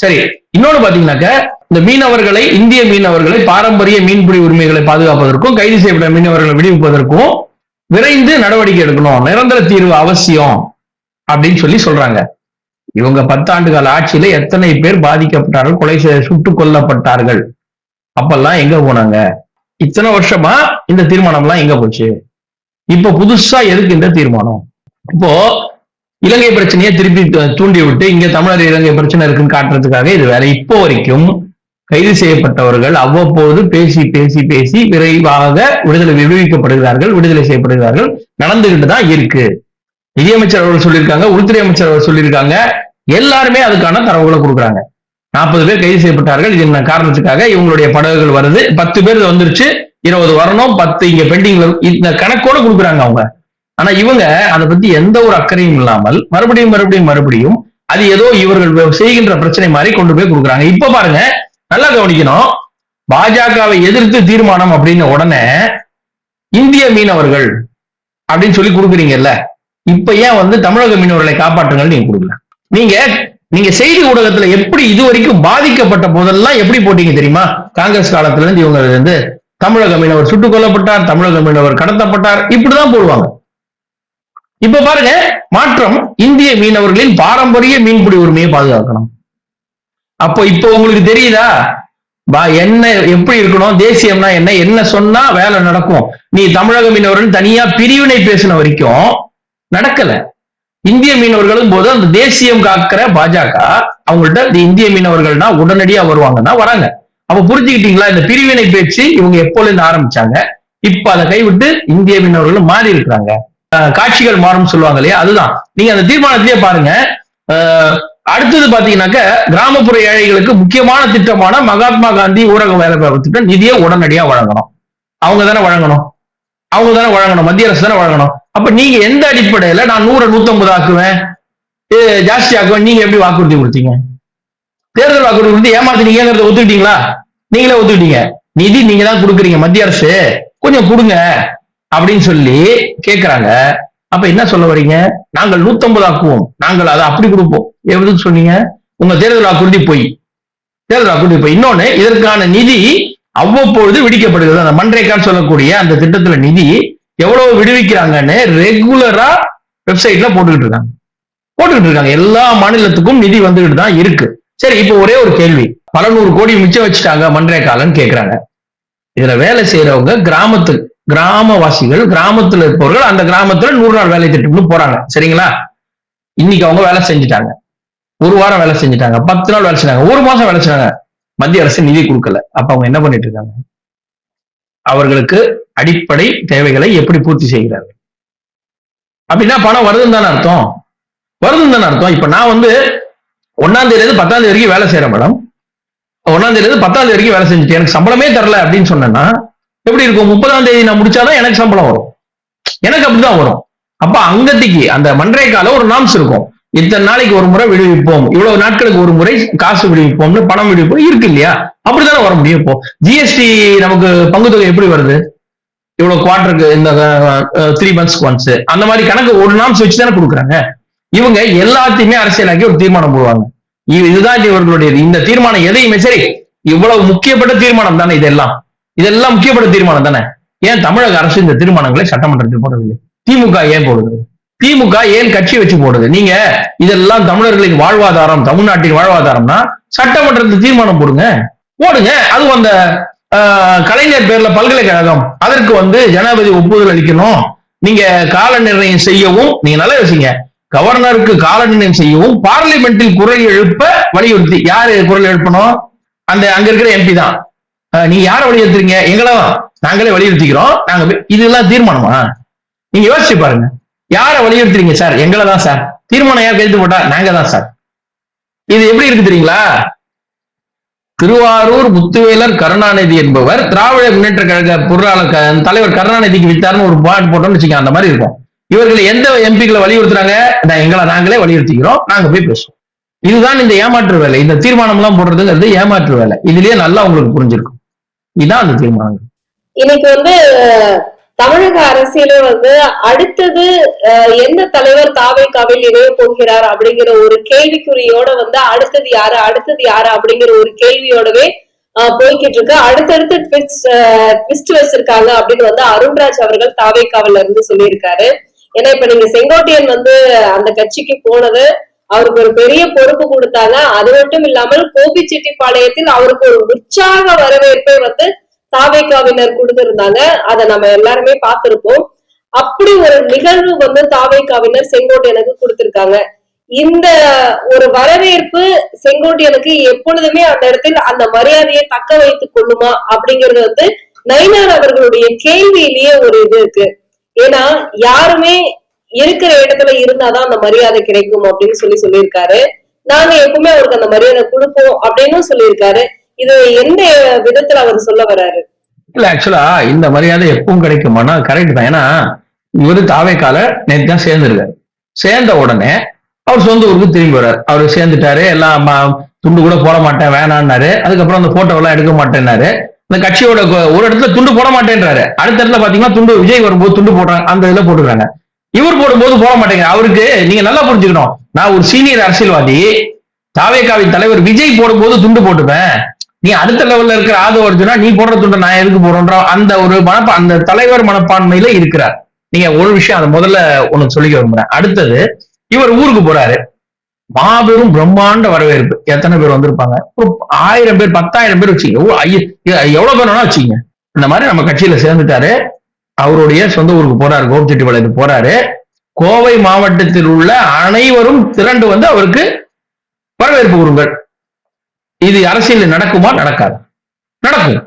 சரி, இன்னொன்னு பாத்தீங்கன்னாக்க இந்த மீனவர்களை, இந்திய மீனவர்களை, பாரம்பரிய மீன்பிடி உரிமைகளை பாதுகாப்பதற்கும் கைது செய்யப்பட்ட மீனவர்களை விடுவிப்பதற்கும் விரைந்து நடவடிக்கை எடுக்கணும், நிரந்தர தீர்வு அவசியம் அப்படின்னு சொல்றாங்க. இவங்க 10 ஆண்டு கால ஆட்சியில எத்தனை பேர் பாதிக்கப்பட்டார்கள், சுட்டுக் கொல்லப்பட்டார்கள்? அப்பெல்லாம் எங்க போனாங்க? இத்தனை வருஷமா இந்த தீர்மானம் எல்லாம் எங்க போச்சு? இப்ப புதுசா எதுக்கு இந்த தீர்மானம்? இப்போ இலங்கை பிரச்சனையை திருப்பி தூண்டி விட்டு இங்க தமிழர் இலங்கை பிரச்சனை இருக்குன்னு காட்டுறதுக்காக இது வேற. இப்போ வரைக்கும் கைது செய்யப்பட்டவர்கள் அவ்வப்போது பேசி விரைவாக விடுதலை செய்யப்படுகிறார்கள், நடந்துகிட்டு தான் இருக்கு. நிதியமைச்சர் அவர்கள் சொல்லியிருக்காங்க, உள்துறை அமைச்சர் அவர்கள் சொல்லியிருக்காங்க, எல்லாருமே அதுக்கான தரவுகளை கொடுக்குறாங்க. 40 பேர் கைது செய்யப்பட்டார்கள், இது என்ன காரணத்துக்காக இவங்களுடைய படகுகள் வருது, 10 பேர் வந்துருச்சு, 20 வரணும், 10 இங்க பெண்டிங்ல, இந்த கணக்கோட கொடுக்குறாங்க அவங்க. ஆனா இவங்க அதை பத்தி எந்த ஒரு அக்கறையும் இல்லாமல் மறுபடியும் அது ஏதோ இவர்கள் செய்கின்ற பிரச்சனை மாதிரி கொண்டு போய் கொடுக்குறாங்க. இப்ப பாருங்க, நல்லா கவனிக்கணும், பாஜகவை எதிர்த்து தீர்மானம் அப்படின்னு உடனே இந்திய மீனவர்கள் அப்படின்னு சொல்லி கொடுக்குறீங்கல்ல, இப்ப ஏன் தமிழக மீனவர்களை காப்பாற்றுங்கள் நீங்க கொடுக்கல? நீங்க செய்தி ஊடகத்துல எப்படி இது வரைக்கும் பாதிக்கப்பட்ட போதெல்லாம் எப்படி போட்டீங்க தெரியுமா? காங்கிரஸ் காலத்துல இருந்து இவங்க தமிழக மீனவர் சுட்டுக் கொல்லப்பட்டார், தமிழக மீனவர் கடத்தப்பட்டார், இப்படிதான் போடுவாங்க. இப்ப பாருங்க மாற்றம், இந்திய மீனவர்களின் பாரம்பரிய மீன்பிடி உரிமையை பாதுகாக்கணும். அப்போ இப்போ உங்களுக்கு தெரியுதா என்ன எப்படி இருக்கணும்? தேசியம்னா என்ன சொன்னா வேலை நடக்கும்? நீ தமிழக மீனவர்கள் தனியா பிரிவினை பேசின வரைக்கும் நடக்கல. இந்திய மீனவர்களும் போது அந்த தேசியம் காக்கிற பாஜக அவங்கள்ட்ட இந்திய மீனவர்கள்னா உடனடியா வருவாங்கன்னா வராங்க. அப்ப புரிஞ்சுக்கிட்டீங்களா இந்த பிரிவினை பேச்சு இவங்க எப்போல இருந்து ஆரம்பிச்சாங்க, இப்ப அதை கைவிட்டு இந்திய மீனவர்களும் மாறி இருக்கிறாங்க. காட்சிகள் மாறும் சொல்லுவாங்க இல்லையா, அதுதான். நீங்க அந்த தீர்மானத்திலேயே பாருங்க. அடுத்தது பாத்தீங்கன்னாக்க கிராமப்புற ஏழைகளுக்கு முக்கியமான திட்டமான மகாத்மா காந்தி ஊரக வேலைவாய்ப்பு திட்டம் நிதியை உடனடியா வழங்கணும். அவங்க தானே வழங்கணும், மத்திய அரசு தானே வழங்கணும். அப்ப நீங்க எந்த அடிப்படையில நான் 100-150 ஆக்குவேன், ஜாஸ்தி ஆக்குவேன், நீங்க எப்படி வாக்குறுதி கொடுத்தீங்க? தேர்தல் வாக்குறுதி கொடுத்து ஏமாத்தினீங்கிறத ஒத்துக்கிட்டீங்களா? நீங்களே ஒத்துக்கிட்டீங்க. நிதி நீங்க தான் கொடுக்குறீங்க, மத்திய அரசு கொஞ்சம் கொடுங்க அப்படின்னு சொல்லி கேட்கிறாங்க. அப்ப என்ன சொல்ல வரீங்க? நாங்கள் 150 ஆக்குவோம், நாங்கள் அதை அப்படி கொடுப்போம். எவ்வளவு சொன்னீங்க? உங்க தேர்தல் வாக்குறுதி போய் இன்னொன்னு, இதற்கான நிதி அவ்வப்பொழுது விடுவிக்கப்படுகிறது. அந்த மன்ரேகான்னு சொல்லக்கூடிய அந்த திட்டத்துல நிதி எவ்வளவு விடுவிக்கிறாங்கன்னு ரெகுலரா வெப்சைட்ல போட்டுக்கிட்டு இருக்காங்க. எல்லா மாநிலத்துக்கும் நிதி வந்துகிட்டு தான் இருக்கு. சரி, இப்ப ஒரே ஒரு கேள்வி, பல 100 கோடி மிச்சம் வச்சுட்டாங்க மன்ரேகாலன்னு கேட்கிறாங்க. இதுல வேலை செய்யறவங்க கிராமவாசிகள், கிராமத்துல இருப்பவர்கள், அந்த கிராமத்துல 100 நாள் வேலை திட்டம்னு போறாங்க. சரிங்களா? இன்னைக்கு அவங்க வேலை செஞ்சுட்டாங்க, 1 வாரம் வேலை செஞ்சுட்டாங்க, 10 நாள் வேலை செஞ்சாங்க, 1 மாசம் வேலை செஞ்சாங்க, மத்திய அரசு நிதி கொடுக்கல. அப்ப அவங்க என்ன பண்ணிட்டு இருக்காங்க? அவர்களுக்கு அடிப்படை தேவைகளை எப்படி பூர்த்தி செய்கிறார்கள்? அப்படின்னா பணம் வருதுன்னு தானே அர்த்தம். இப்ப நான் 1ஆம் தேதி 10ஆம் தேதி வரைக்கும் வேலை செய்யறேன் மேடம், 1ஆம் தேதி 10ஆம் தேதி வரைக்கும் வேலை செஞ்சுட்டு எனக்கு சம்பளமே தரல அப்படின்னு சொன்னா எப்படி இருக்கும்? 30ஆம் தேதி நான் முடிச்சாதான் எனக்கு சம்பளம் வரும், எனக்கு அப்படிதான் வரும். அப்ப அங்கத்திக்கு அந்த மன்ரேகால ஒரு நாம்ஸ் இருக்கும், இத்தனை நாளைக்கு ஒரு முறை விடுவிப்போம், இவ்வளவு நாட்களுக்கு ஒரு முறை காசு விடுவிப்போம்னு, பணம் விடுவிப்போம் இருக்கு இல்லையா? அப்படித்தானே வர முடியும். இப்போ ஜிஎஸ்டி நமக்கு பங்கு தொகை எப்படி வருது? இவ்வளவு குவார்டருக்கு, இந்த 3 months ஒன்ஸ், அந்த மாதிரி கணக்கு ஒரு நாம்ஸ் வச்சுதானே கொடுக்குறாங்க. இவங்க எல்லாத்தையுமே அரசியலாக்கி ஒரு தீர்மானம் போடுவாங்க. இதுதான் இவர்களுடைய இந்த தீர்மானம். எதையுமே சரி, இவ்வளவு முக்கியப்பட்ட தீர்மானம் தானே இதெல்லாம் முக்கியப்பட்ட தீர்மானம் தானே. ஏன் தமிழக அரசு இந்த தீர்மானங்களை சட்டமன்றத்தில் போடவில்லை? திமுக ஏன் போடுது? திமுக ஏன் கட்சி வச்சு போடுது? நீங்க இதெல்லாம் தமிழர்களின் வாழ்வாதாரம், தமிழ்நாட்டின் வாழ்வாதாரம்னா சட்டமன்றத்தில் தீர்மானம் போடுங்க. அதுவும் அந்த கலைஞர் பேர்ல பல்கலைக்கழகம், அதற்கு ஜனாதிபதி ஒப்புதல் அளிக்கணும். நீங்க கால நிர்ணயம் செய்யவும், நீங்க நல்லா யோசிங்க, கவர்னருக்கு கால நிர்ணயம் செய்யவும் பார்லிமெண்டில் குரல் எழுப்ப வலியுறுத்தி, யாரு குரல் எழுப்பணும்? அங்க இருக்கிற எம்பி தான். நீங்க யாரை வலியுறுத்துறீங்க? எங்களும் நாங்களே வலியுறுத்திக்கிறோம். இதெல்லாம் தீர்மானமா? நீங்க யோசிச்சு பாருங்க, யாரை வலியுறுத்துறீங்க? சார் எங்களை தான் சார். தீர்மானம் யார் கைது போட்டா? நாங்க தான் சார். இது எப்படி இருக்கு தெரியுங்களா? திருவாரூர் முத்துவேலர் கருணாநிதி என்பவர் திராவிட முன்னேற்ற கழக பொருளாளர் தலைவர் கருணாநிதிக்கு வித்தார்னு ஒரு பாட்டு போட்டோம்னு வச்சுக்கோங்க, அந்த மாதிரி இருக்கும். இவர்கள் எந்த எம்பிக்களை வலியுறுத்துறாங்க? எங்களை நாங்களே வலியுறுத்திக்கிறோம், நாங்க போய் பேசுவோம். இதுதான் இந்த ஏமாற்று வேலை. இந்த தீர்மானம் எல்லாம் போடுறதுங்கிறது ஏமாற்று வேலை. இதுலயே நல்லா உங்களுக்கு புரிஞ்சிருக்கும். இதான் அந்த தீர்மானம். இன்னைக்கு தமிழக அரசியல அடுத்தது எந்த தலைவர் தாவேகாவில் இணைய போகிறார் அப்படிங்கிற ஒரு கேள்விக்குறியோட அடுத்தது யாரு அப்படிங்கிற ஒரு கேள்வியோடவே போய்கிட்டு இருக்கு. அடுத்தடுத்து ட்விஸ்ட் வச்சிருக்காங்க அப்படின்னு அருண்ராஜ் அவர்கள் தாவேகாவில இருந்து சொல்லியிருக்காரு. ஏன்னா இப்ப நீங்க செங்கோட்டையன் அந்த கட்சிக்கு போனது, அவருக்கு ஒரு பெரிய பொறுப்பு கொடுத்தாங்க. அது மட்டும் இல்லாமல் கோபிச்செட்டிப்பாளையத்தில் அவருக்கு ஒரு உற்சாக வரவேற்பை தாவேகாவினர் கொடுத்திருந்தாங்க. அதை நம்ம எல்லாருமே பார்த்திருப்போம். அப்படி ஒரு நிகழ்வு தாவேகாவினர் செங்கோட்டையனுக்கு கொடுத்திருக்காங்க. இந்த ஒரு வரவேற்பு செங்கோட்டையனுக்கு எப்பொழுதுமே அந்த இடத்தில் அந்த மரியாதையை தக்க வைத்துக் கொள்ளுமா அப்படிங்கிறது நயினார் அவர்களுடைய கேள்வியிலேயே ஒரு இது இருக்கு. ஏன்னா யாருமே இருக்கிற இடத்துல இருந்தாதான் அந்த மரியாதை கிடைக்கும் அப்படின்னு சொல்லியிருக்காரு. நாங்க எப்பவுமே அவருக்கு அந்த மரியாதை கொடுப்போம் அப்படின்னு சொல்லியிருக்காரு. இது எந்த விதத்துல அவர் சொல்ல வர்றாரு? இல்ல, ஆக்சுவலா இந்த மரியாதை எப்பவும் கிடைக்குமானா கரெக்ட் தான். ஏன்னா இவரு தாவேகால நேற்று தான் சேர்ந்திருக்காரு. சேர்ந்த உடனே அவர் சொந்த ஊருக்கு திரும்பி வர்றாரு. அவரு சேர்ந்துட்டாரு, எல்லாம் துண்டு கூட போட மாட்டேன் வேணான்னாரு. அதுக்கப்புறம் அந்த போட்டோ எல்லாம் எடுக்க மாட்டேன்னாரு. அந்த கட்சியோட ஒரு இடத்துல துண்டு போட மாட்டேன்றாரு. அடுத்த இடத்துல பாத்தீங்கன்னா துண்டு விஜய் வரும்போது துண்டு போடுறாங்க, அந்த இதுல போட்டுக்கிறாங்க. இவர் போடும்போது போட மாட்டேங்க. அவருக்கு நீங்க நல்லா புரிஞ்சுக்கணும், நான் ஒரு சீனியர் அரசியல்வாதி, தாவேகாவின் தலைவர் விஜய் போடும்போது துண்டு போட்டுப்பேன், நீ அடுத்த லெவல்ல இருக்கிற ஆதவ அர்ஜுனா நீ போடுற துண்டை நான் எதுக்கு போடுறோன்ற அந்த ஒரு அந்த தலைவர் மனப்பான்மையில இருக்கிறார். நீங்க ஒரு விஷயம் அதை முதல்ல உனக்கு சொல்லிக்க விரும்புறேன். அடுத்தது, இவர் ஊருக்கு போறாரு, மாபெரும் பிரம்மாண்ட வரவேற்பு. எத்தனை பேர் வந்திருப்பாங்க? ஒரு 1000 பேர் 10,000 பேர் வச்சுங்க, எவ்வளவு பேர் வேணா வச்சுங்க. இந்த மாதிரி நம்ம கட்சியில சேர்ந்துட்டாரு. அவருடைய சொந்த ஊருக்கு போறாரு, கோபிச்செட்டிப்பாளையத்துக்கு போறாரு. கோவை மாவட்டத்தில் உள்ள அனைவரும் திரண்டு அவருக்கு வரவேற்பு கொடுங்கள். இது அரசியல் நடக்குமா? நடக்காது. நடக்கும்.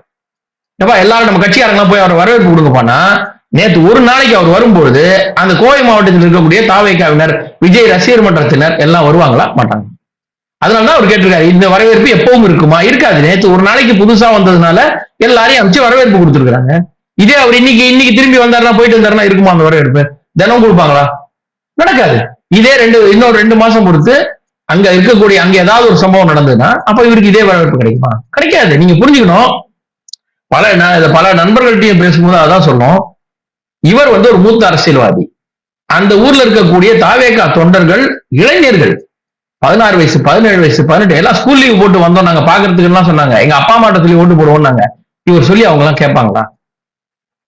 ஏப்பா எல்லாரும் நம்ம கட்சிக்காரங்களாம் போய் அவர் வரவேற்பு கொடுங்கப்பானா, நேற்று ஒரு நாளைக்கு அவர் வரும்பொழுது அந்த கோவை மாவட்டத்தில் இருக்கக்கூடிய தாவேகாவினர், விஜய் ரசிகர் மன்றத்தினர் எல்லாம் வருவாங்களா? மாட்டாங்க. அதனாலதான் அவர் கேட்டிருக்காரு, இந்த வரவேற்பு எப்பவும் இருக்குமா? இருக்காது. நேற்று ஒரு நாளைக்கு புதுசா வந்ததுனால எல்லாரையும் அமைச்சு வரவேற்பு கொடுத்துருக்காங்க. இதே அவர் இன்னைக்கு திரும்பி வந்தாருன்னா, போயிட்டு வந்தாருன்னா இருக்குமா அந்த வரவேற்பு? தினம் கொடுப்பாங்களா? நடக்காது. இதே இன்னொரு 2 மாசம் பொறுத்து அங்க இருக்கக்கூடிய அங்க ஏதாவது ஒரு சம்பவம் நடந்ததுன்னா அப்ப இவருக்கு இதே வரவேற்பு கிடைக்குமா? கிடைக்காது. நீங்க புரிஞ்சுக்கணும். பல நண்பர்கள்ட்டையும் பேசும்போது அதான் சொல்லும், இவர் ஒரு மூத்த அரசியல்வாதி. அந்த ஊர்ல இருக்கக்கூடிய தாவேகா தொண்டர்கள் இளைஞர்கள் 16 வயசு 17 வயசு 18 எல்லாம் ஸ்கூல் லீவ் போட்டு வந்தோம் நாங்க பாக்குறதுக்கு எல்லாம் சொன்னாங்க. எங்க அப்பா அம்மாட்ட சொல்லி ஓட்டு போடுவோம்னாங்க. இவர் சொல்லி அவங்க எல்லாம் கேட்பாங்களா?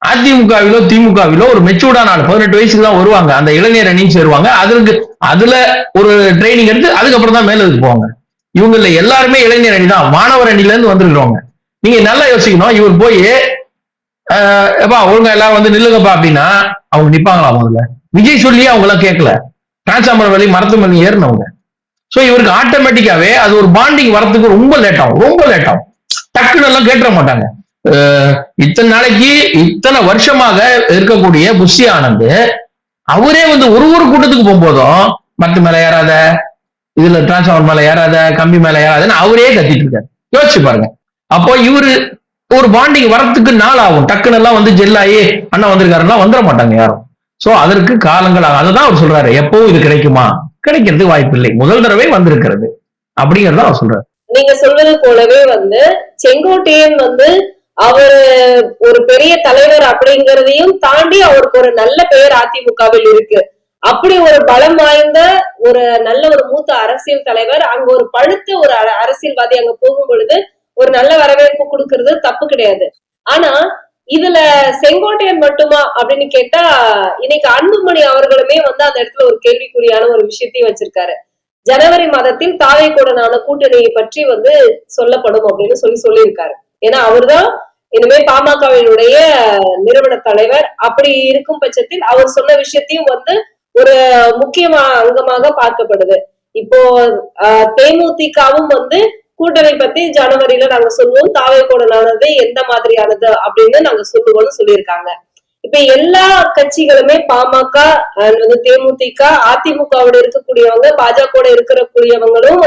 அதிமுகவிலோ திமுகவிலோ ஒரு மெச்சூர்டான ஆள் 18 வயசுக்கு தான் வருவாங்க. அந்த இளைஞர் அணியும் சேருவாங்க. அதுல ஒரு ட்ரைனிங் எடுத்து அதுக்கப்புறம் தான் மேல போவாங்க. இவங்கள எல்லாருமே இளைஞர் அணி தான், மாணவர் அணில இருந்து வந்திருக்கிறவங்க. நீங்க நல்லா யோசிக்கணும். இவர் போய் எப்பா ஒழுங்கா எல்லாரும் நில்லுங்கப்பா அப்படின்னா அவங்க நிப்பாங்களா? முதல்ல விஜய் சொல்லி அவங்க எல்லாம் கேட்கல. டிரான்ஸ்பார்மர் வழி மரத்து மணி ஏறினவங்க. சோ இவருக்கு ஆட்டோமேட்டிக்காவே அது ஒரு பாண்டிங் வரத்துக்கு ரொம்ப லேட் ஆகும். டக்குன்னு எல்லாம் கேட்டுற மாட்டாங்க. இத்தனை நாளைக்கு இத்தனை வருஷமாக இருக்கக்கூடிய புஷி ஆனந்த் அவரே ஒரு கூட்டத்துக்கு போகும்போதும் மரத்து மேல ஏறாத, இதுல டிரான்ஸ்பார்மர் மேல ஏறாத, கம்பி மேல ஏறாதுன்னு அவரே கத்திட்டு இருக்காரு. யோசிச்சு பாருங்க. அப்போ இவரு ஒரு பாண்டிங் வரத்துக்கு நாள் ஆகும். டக்குன்னு எல்லாம் ஜெல்லாயி அண்ணா வந்திருக்காருன்னா வந்துட மாட்டாங்க யாரும். சோ அதற்கு காலங்கள் ஆகும். அதான் அவர் சொல்றாரு, எப்பவும் இது கிடைக்குமா? கிடைக்கிறதுக்கு வாய்ப்பு இல்லை. முதல் தடவை வந்திருக்கிறது அப்படிங்கறத அவர் சொல்றாரு. நீங்க சொல்வது போலவே செங்கோட்டையன் அவர் ஒரு பெரிய தலைவர் அப்படிங்கறதையும் தாண்டி அவருக்கு ஒரு நல்ல பெயர் அதிமுகவில் இருக்கு. அப்படி ஒரு பலம் வாய்ந்த ஒரு நல்ல ஒரு மூத்த அரசியல் தலைவர், அங்க ஒரு பழுத்த ஒரு அரசியல்வாதி அங்க போகும் பொழுது ஒரு நல்ல வரவேற்பு கொடுக்கறது தப்பு கிடையாது. ஆனா இதுல செங்கோட்டையன் மட்டுமா அப்படின்னு கேட்டா, இன்னைக்கு அன்புமணி அவர்களுமே அந்த இடத்துல ஒரு கேள்விக்குறியான ஒரு விஷயத்தையும் வச்சிருக்காரு. ஜனவரி மாதத்தில் தாவேக்குடனான கூட்டணியை பற்றி சொல்லப்படும் அப்படின்னு சொல்லியிருக்காரு. ஏன்னா அவர்தான் இனிமே பாமகவினுடைய நிறுவன தலைவர். அப்படி இருக்கும் பட்சத்தில் அவர் சொன்ன விஷயத்தையும் ஒரு முக்கியமான அங்கமாக பார்க்கப்படுது. இப்போ தேமுதிகவும் கூட்டணி பத்தி ஜனவரியில நாங்க சொல்லுவோம், தாவேக்குடனானது எந்த மாதிரியானது அப்படின்னு நாங்க சொல்லுவோம்னு சொல்லியிருக்காங்க. இப்ப எல்லா கட்சிகளுமே பாமக, தேமுதிக, அதிமுகவோட இருக்கக்கூடியவங்க, பாஜக இருக்கக்கூடியவங்களும்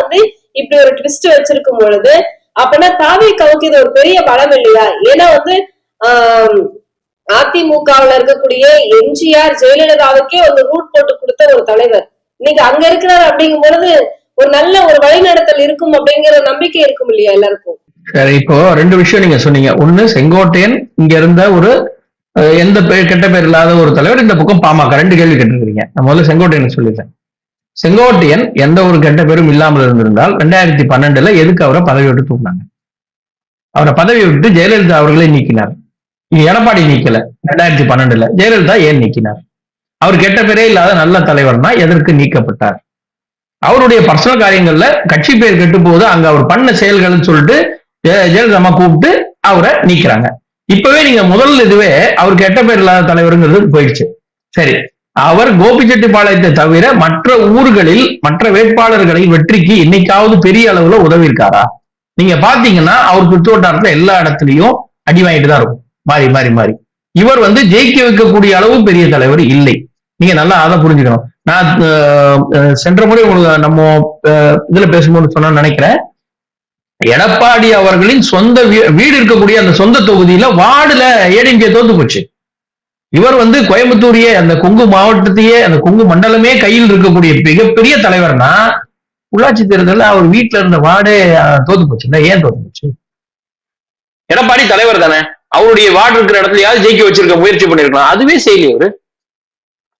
இப்படி ஒரு ட்விஸ்ட் வச்சிருக்கும் பொழுது அப்படின்னா தாவேக்காவுக்கு இது ஒரு பெரிய பலம் இல்லையா? ஏன்னா அதிமுகவுல இருக்கக்கூடிய எம்ஜிஆர் ஜெயலலிதாவுக்கே ஒரு ரூட் போட்டு கொடுத்த ஒரு தலைவர் இன்னைக்கு அங்க இருக்கிறார். அப்படிங்கும் பொழுது ஒரு நல்ல ஒரு வழிநடத்தல் இருக்கும் அப்படிங்கிற நம்பிக்கை இருக்கும் இல்லையா எல்லாருக்கும்? சரி, இப்போ 2 விஷயம் நீங்க சொன்னீங்க. ஒண்ணு, செங்கோட்டையன் இங்க இருந்த ஒரு எந்த கெட்ட பேர் இல்லாத ஒரு தலைவர், இந்த பக்கம் பாமக. 2 கேள்வி கேட்டிருக்கீங்க. நான் முதல்ல செங்கோட்டையன் சொல்லிட்டேன். செங்கோட்டையன் எந்த ஒரு கெட்ட பேரும் இல்லாமல் இருந்திருந்தால் 2012 எதுக்கு அவரை பதவி விட்டு தூக்கினாங்க? அவரை பதவி விட்டு ஜெயலலிதா அவர்களே நீக்கினார். எடப்பாடி நீக்கல. 2012 ஜெயலலிதா ஏன் நீக்கினார்? அவர் கெட்ட பேரே இல்லாத நல்ல தலைவர்னா எதற்கு நீக்கப்பட்டார்? அவருடைய பர்சனல் காரியங்கள்ல கட்சி பேர் கெட்டு போகுது, அங்க அவர் பண்ண செயல்கள் சொல்லிட்டு ஜெயலலிதா கூப்பிட்டு அவரை நீக்கிறாங்க. இப்பவே நீங்க முதல் இதுவே அவர் கெட்ட பேர் இல்லாத தலைவருங்கிறது போயிடுச்சு. சரி, அவர் கோபிச்செட்டிப்பாளையத்தை தவிர மற்ற ஊர்களில் மற்ற வேட்பாளர்களை வெற்றிக்கு இன்னைக்காவது பெரிய அளவுல உதவி இருக்காரா? நீங்க பாத்தீங்கன்னா அவர் சுற்றுவட்டாரத்துல எல்லா இடத்துலயும் அடி வாங்கிட்டு தான் இருக்கும், மாறி மாறி மாறி. இவர் ஜெயிக்க வைக்கக்கூடிய அளவு பெரிய தலைவர் இல்லை. நீங்க நல்லா அதை புரிஞ்சுக்கணும். நான் சென்ற முறை நம்ம இதுல பேசும்போது சொன்ன நினைக்கிறேன், எடப்பாடி அவர்களின் சொந்த வீடு இருக்கக்கூடிய அந்த சொந்த தொகுதியில வார்டுல ஏடிஎம்கே தோத்து போச்சு. இவர் கோயம்புத்தூரையே, அந்த கொங்கு மாவட்டத்தையே, அந்த கொங்கு மண்டலமே கையில் இருக்கக்கூடிய மிகப்பெரிய தலைவர்னா உள்ளாட்சி தேர்தலில் அவர் வீட்டுல இருந்த வார்டே தோத்து போச்சு. ஏன் தோத்து போச்சு? எடப்பாடி தலைவர் தானே, அவருடைய வார்டு இருக்கிற இடத்துலயாவது ஜெயிக்க வச்சிருக்க முயற்சி பண்ணிருக்கலாம். அதுவே செய்யலையே இவரு.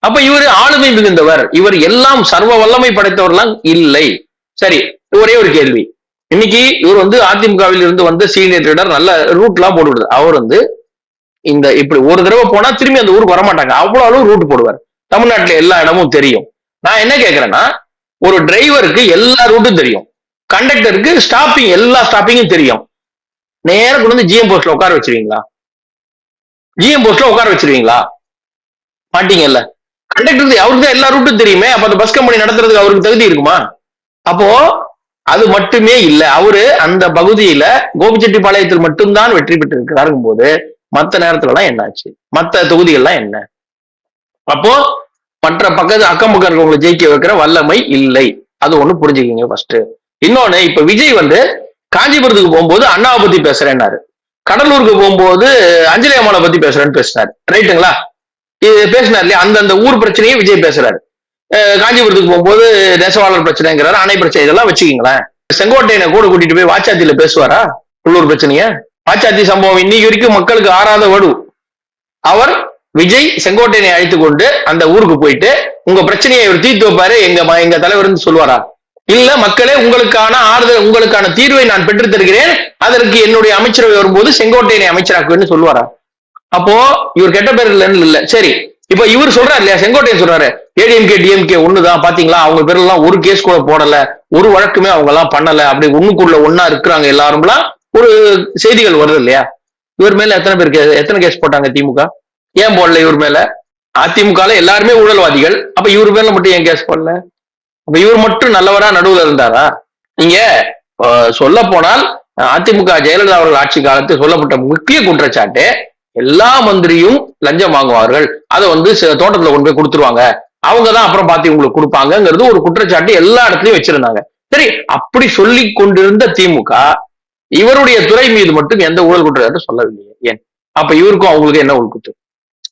அப்ப இவர் ஆளுமை மிகுந்தவர், இவர் எல்லாம் சர்வ வல்லமை படைத்தவர்லாம் இல்லை. சரி, ஒரே ஒரு கேள்வி. இன்னைக்கு இவர் அதிமுகவில் இருந்து வந்த சீனியர் லீடர், நல்ல ரூட் எல்லாம் போட்டு விடுது. அவர் இந்த இப்படி ஒரு தடவை போனா திரும்பி அந்த ஊருக்கு வரமாட்டாங்க, அவ்வளவு அளவு ரூட் போடுவார். தமிழ்நாட்டுல எல்லா இடமும் தெரியும். நான் என்ன கேட்கிறேன்னா, ஒரு டிரைவருக்கு எல்லா ரூட்டும் தெரியும், கண்டக்டருக்கு ஸ்டாப்பிங் எல்லா ஸ்டாப்பிங்கும் தெரியும். நேரம் கொண்டு வந்து ஜிஎம் போஸ்ட்ல உட்கார வச்சிருவீங்களா? ஜிஎம் போஸ்ட்ல உட்கார வச்சிருவீங்களா? மாட்டீங்கல்ல. கண்டக்டருக்கு அவருக்கு தான் எல்லா ரூட்டும் தெரியுமே. அப்ப அந்த பஸ் கம்பெனி நடத்துறதுக்கு அவருக்கு தகுதி இருக்குமா? அப்போ அது மட்டுமே இல்ல, அவரு அந்த பகுதியில கோபிச்செட்டிப்பாளையத்தில் மட்டும்தான் வெற்றி பெற்று இருக்கிறாருக்கும் போது மத்த நேரத்துல எல்லாம் என்னாச்சு, மத்த தொகுதிகள்லாம் என்ன? அப்போ மற்ற பக்கத்து அக்கம் பக்கம் இருக்கவங்களை ஜெயிக்க வைக்கிற வல்லமை இல்லை. அது ஒண்ணு புரிஞ்சுக்கிங்க ஃபர்ஸ்ட். இன்னொன்னு, இப்ப விஜய் வந்து காஞ்சிபுரத்துக்கு போகும்போது அண்ணாவை பத்தி பேசுறேன்னாரு, கடலூருக்கு போகும்போது அஞ்சலி அம்மாவை பத்தி பேசுறேன்னு பேசினாரு, ரைட்டுங்களா? இது பேசினார் இல்லையா? அந்தந்த ஊர் பிரச்சனையை விஜய் பேசுறாரு. காஞ்சிபுரத்துக்கு போகும்போது நெசவாளர் பிரச்சனைங்கிறாரு, அணை பிரச்சனை, இதெல்லாம் வச்சுக்கீங்களேன். செங்கோட்டையனை கூட கூட்டிட்டு போய் வாச்சாத்தியில பேசுவாரா உள்ளூர் பிரச்சனைய? வாச்சாத்தி சம்பவம் இன்னைக்கு வரைக்கும் மக்களுக்கு ஆறாத வடு. அவர் விஜய் செங்கோட்டையனை அழைத்து கொண்டு அந்த ஊருக்கு போயிட்டு உங்க பிரச்சனையை இவர் தீர்த்து வைப்பாரு எங்க தலைவர் சொல்லுவாரா? இல்ல, மக்களே உங்களுக்கான ஆறுதல், உங்களுக்கான தீர்வை நான் பெற்று தருகிறேன், அதற்கு என்னுடைய அமைச்சரவை வரும்போது செங்கோட்டையனை அமைச்சராக்குவேன்னு சொல்லுவாரா? அப்போ இவர் கெட்ட பேர் இல்ல. சரி, இப்ப இவர் சொல்றாரு இல்லையா, செங்கோட்டையன் சொல்றாரு ஏடிஎம்கே டிஎம்கே ஒண்ணுதான், பாத்தீங்களா அவங்க பேர் எல்லாம் ஒரு கேஸ் கூட போடல, ஒரு வழக்குமே அவங்க எல்லாம் பண்ணல, அப்படி ஒண்ணுக்குள்ள ஒன்னா இருக்கிறாங்க எல்லாரும்லாம் ஒரு செய்திகள் வருது இல்லையா? இவர் மேல எத்தனை கேஸ் போட்டாங்க திமுக? ஏன் போடல இவர் மேல? அதிமுக எல்லாருமே ஊழல்வாதிகள், அப்ப இவர் மேல மட்டும் ஏன் கேஸ் போடல? அப்ப இவர் மட்டும் நல்லவரா நடுவுல இருந்தாரா? நீங்க சொல்ல போனால் அதிமுக ஜெயலலிதா அவர்கள் ஆட்சி காலத்தில் சொல்லப்பட்ட முக்கிய குற்றச்சாட்டு, எல்லா மந்திரியும் லஞ்சம் வாங்குவார்கள், அதை தோட்டத்துல கொண்டு போய் கொடுத்துருவாங்க, அவங்கதான் அப்புறம் பார்த்து உங்களுக்கு கொடுப்பாங்கிறது ஒரு குற்றச்சாட்டு எல்லா இடத்துலயும் வச்சிருந்தாங்க. சரி, அப்படி சொல்லி கொண்டிருந்த திமுக இவருடைய துறை மீது மட்டும் எந்த ஊழல் குற்றச்சாட்டு சொல்லவில்லையே, ஏன்? அப்ப இவருக்கும் அவங்களுக்கு என்ன உள்குத்து?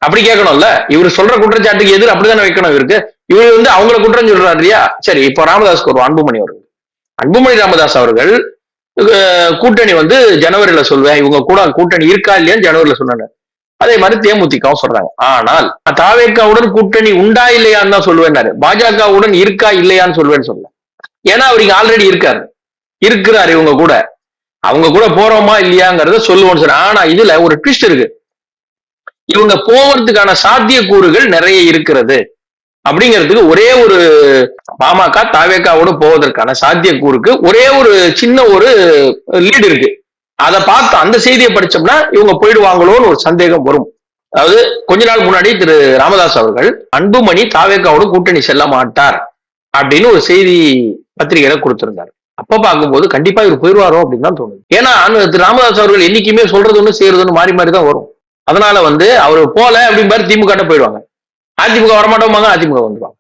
அப்படி கேட்கணும்ல. இவர் சொல்ற குற்றச்சாட்டுக்கு எதிர் அப்படித்தானே வைக்கணும் இவருக்கு. இவர் அவங்களை குற்றம் சொல்றாரு இல்லையா? சரி, இப்போ ராமதாஸ்க்கு ஒரு அன்புமணி ராமதாஸ் அவர்கள் கூட்டணி ஜனவரியில சொல்லுவேன், இவங்க கூட கூட்டணி இருக்கா இல்லையான்னு ஜனவரியில சொன்னாங்க. அதே மாதிரி தேமுதிகவும் சொல்றாங்க. ஆனால் தாவேக்காவுடன் கூட்டணி உண்டா இல்லையான்னு தான் சொல்லுவேன்னாரு, பாஜகவுடன் இருக்கா இல்லையான்னு சொல்லுவேன்னு சொல்ல. ஏன்னா அவருக்கு ஆல்ரெடி இருக்கிறாரு இவங்க கூட, அவங்க கூட போறோமா இல்லையாங்கிறத சொல்லுவோம்னு சொன்ன. ஆனா இதுல ஒரு ட்விஸ்ட் இருக்கு, இவங்க போவதுக்கான சாத்தியக்கூறுகள் நிறைய இருக்கிறது அப்படிங்கிறதுக்கு ஒரே ஒரு பாமக தாவேக்காவோடு போவதற்கான சாத்தியக்கூறுக்கு ஒரே ஒரு சின்ன ஒரு லீடு இருக்கு. அதை பார்த்து அந்த செய்தியை படிச்சோம்னா இவங்க போயிடுவாங்களோன்னு ஒரு சந்தேகம் வரும். அதாவது கொஞ்ச நாள் முன்னாடி திரு ராமதாஸ் அவர்கள் அன்புமணி தாவேக்காவோடு கூட்டணி செல்ல மாட்டார் அப்படின்னு ஒரு செய்தி பத்திரிகையில கொடுத்திருந்தார். அப்ப பார்க்கும்போது கண்டிப்பா இவர் போயிடுவாரோ அப்படின்னு தான் தோணுது. ஏன்னா திரு ராமதாஸ் அவர்கள் என்னைக்குமே சொல்றது ஒண்ணு செய்யறது ஒண்ணு மாறி தான் வரும். அதனால அவர் போல அப்படின்னு திமுக போயிடுவாங்க, அதிமுக வரமாட்டோமாங்க, அதிமுக வந்துருவாங்க.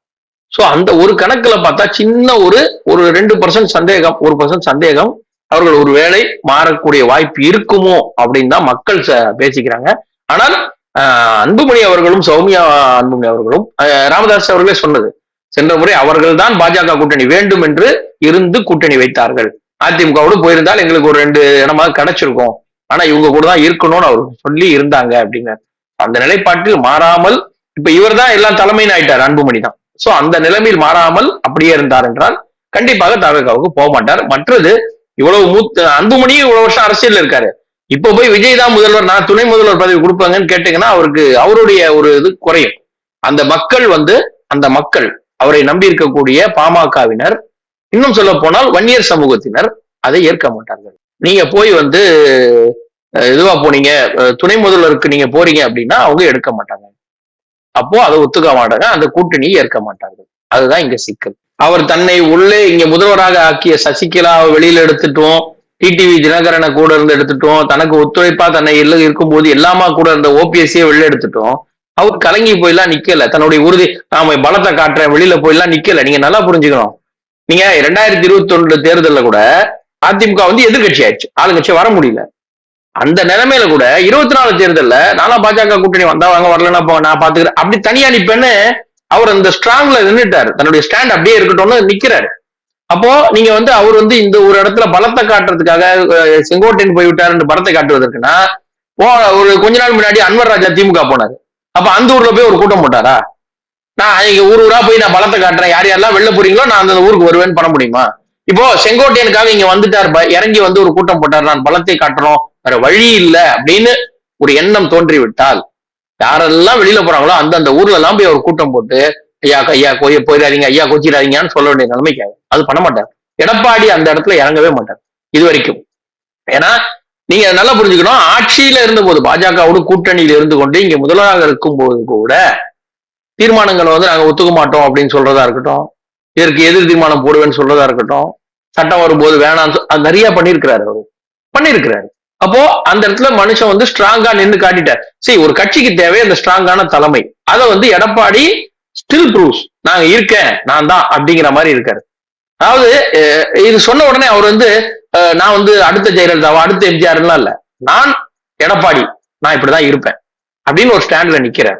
சோ அந்த ஒரு கணக்குல பார்த்தா சின்ன ஒரு 2% சந்தேகம், 1% சந்தேகம் அவர்கள் ஒரு வேளை மாறக்கூடிய வாய்ப்பு இருக்குமோ அப்படின்னு தான் மக்கள் பேசிக்கிறாங்க. ஆனால் அன்புமணி அவர்களும் சௌமியா அன்புமணி அவர்களும் ராமதாஸ் அவர்களே சொன்னது, சென்ற முறை அவர்கள் தான் பாஜக கூட்டணி வேண்டும் என்று இருந்து கூட்டணி வைத்தார்கள், அதிமுகவோடு போயிருந்தால் எங்களுக்கு ஒரு 2 இடமாக கிடைச்சிருக்கும், ஆனா இவங்க கூட தான் இருக்கணும்னு அவர் சொல்லி இருந்தாங்க அப்படின்னு. அந்த நிலைப்பாட்டில் மாறாமல் இப்ப இவர் தான் எல்லாம் தலைமைன்னு ஆயிட்டார், அன்புமணி தான். சோ அந்த நிலைமையில் மாறாமல் அப்படியே இருந்தார் என்றால் கண்டிப்பாக தாவேகாவுக்கு போக மாட்டார். மற்றது இவ்வளவு அன்புமணியும் இவ்வளவு வருஷம் அரசியல் இருக்காரு, இப்ப போய் விஜய் தான் முதல்வர், நான் துணை முதல்வர் பதவி கொடுப்பாங்கன்னு கேட்டீங்கன்னா அவருடைய ஒரு இது குறையும். அந்த மக்கள் அவரை நம்பி இருக்கக்கூடிய பாமகவினர், இன்னும் சொல்ல போனால் வன்னியர் சமூகத்தினர் அதை ஏற்க மாட்டார்கள். நீங்க போய் இதுவா போனீங்க, துணை முதல்வருக்கு நீங்க போறீங்க அப்படின்னா அவங்க எடுக்க மாட்டாங்க, அப்போ அதை ஒத்துக்க மாட்டாங்க, அந்த கூட்டணியை ஏற்க மாட்டார்கள். அதுதான் இங்க சிக்கல். அவர் தன்னை உள்ளே இங்க முதல்வராக ஆக்கிய சசிகலாவை வெளியில எடுத்துட்டோம், டிடிவி தினகரனை கூட இருந்து எடுத்துட்டோம், தனக்கு ஒத்துழைப்பா தன்னை இருக்கும்போது எல்லாமா கூட இருந்த ஓபிஎஸ்சியை வெளில எடுத்துட்டோம். அவர் கலங்கி போயெல்லாம் நிக்கல, தன்னுடைய உறுதி நாம பலத்தை காட்டுறேன் வெளியில போயெல்லாம் நிக்கல. நீங்க நல்லா புரிஞ்சுக்கணும். நீங்க 2021 தேர்தல்ல கூட அதிமுக எதிர்கட்சி ஆயிடுச்சு, ஆளுங்கட்சி வர முடியல. அந்த நிலைமையில கூட 24 தேர்தல்ல நானா பாஜக கூட்டணி வந்தா வாங்க, வரலன்னா நான் பாத்துக்கிறேன் அப்படி தனியா நிப்பேன்னு அவர் அந்த ஸ்ட்ராங்ல நின்றுட்டாரு, தன்னுடைய ஸ்டாண்ட் அப்படியே இருக்கட்டும்னு நிக்கிறாரு. அப்போ நீங்க அவர் இந்த ஒரு இடத்துல பலத்தை காட்டுறதுக்காக செங்கோட்டையன் போய்விட்டாரு பலத்தை காட்டுவதற்குன்னா, ஒரு கொஞ்ச நாள் முன்னாடி அன்வர் ராஜா திமுக போனாரு, அப்ப அந்த ஊர்ல போய் ஒரு கூட்டம் போட்டாரா? நான் இங்க ஊரா போய் நான் பலத்தை காட்டுறேன், யார் யாரெல்லாம் வெளில போறீங்களோ நான் அந்த ஊருக்கு வருவேன்னு பண்ண முடியுமா? இப்போ செங்கோட்டையனுக்காக இங்க வந்துட்டார், இறங்கி ஒரு கூட்டம் போட்டார், நான் பலத்தை காட்டணும், வேற வழி இல்லை அப்படின்னு ஒரு எண்ணம் தோன்றிவிட்டால் யாரெல்லாம் வெளியில போறாங்களோ அந்த ஊர்ல எல்லாம் போய் ஒரு கூட்டம் போட்டு ஐயா போயிடாதீங்க, ஐயா கொச்சிடாதீங்கன்னு சொல்ல வேண்டிய நிலைமைக்கு அது பண்ண மாட்டார். எடப்பாடி அந்த இடத்துல இறங்கவே மாட்டார் இது வரைக்கும். ஏன்னா நீங்க நல்லா புரிஞ்சுக்கணும், ஆட்சியில இருந்த போது பாஜகவோடு கூட்டணியில இருந்து கொண்டு இங்க முதல்வராக இருக்கும் போது கூட தீர்மானங்கள் நாங்க ஒத்துக்க மாட்டோம் அப்படின்னு சொல்றதா இருக்கட்டும், இதற்கு எதிர் தீர்மானம் போடுவேன்னு சொல்றதா இருக்கட்டும், சட்டம் வரும்போது வேணாம் நிறைய பண்ணிருக்கிறாரு அவரு, பண்ணிருக்கிறாரு. அப்போ அந்த இடத்துல மனுஷன் வந்து ஸ்ட்ராங்கா நின்று காட்டிட்டார். சரி, ஒரு கட்சிக்கு தேவை அந்த ஸ்ட்ராங்கான தலைமை. அதை வந்து எடப்பாடி ஸ்டில் ப்ரூவ்ஸ், நாங்க இருக்கேன், நான் தான் அப்படிங்கிற மாதிரி இருக்காரு. அதாவது இது சொன்ன உடனே அவர் வந்து நான் வந்து அடுத்த ஜெயலலிதாவா அடுத்த எம்ஜிஆர்லாம் இல்ல, நான் எடப்பாடி, நான் இப்படிதான் இருப்பேன் அப்படின்னு ஒரு ஸ்டாண்ட்ல நிக்கிறார்.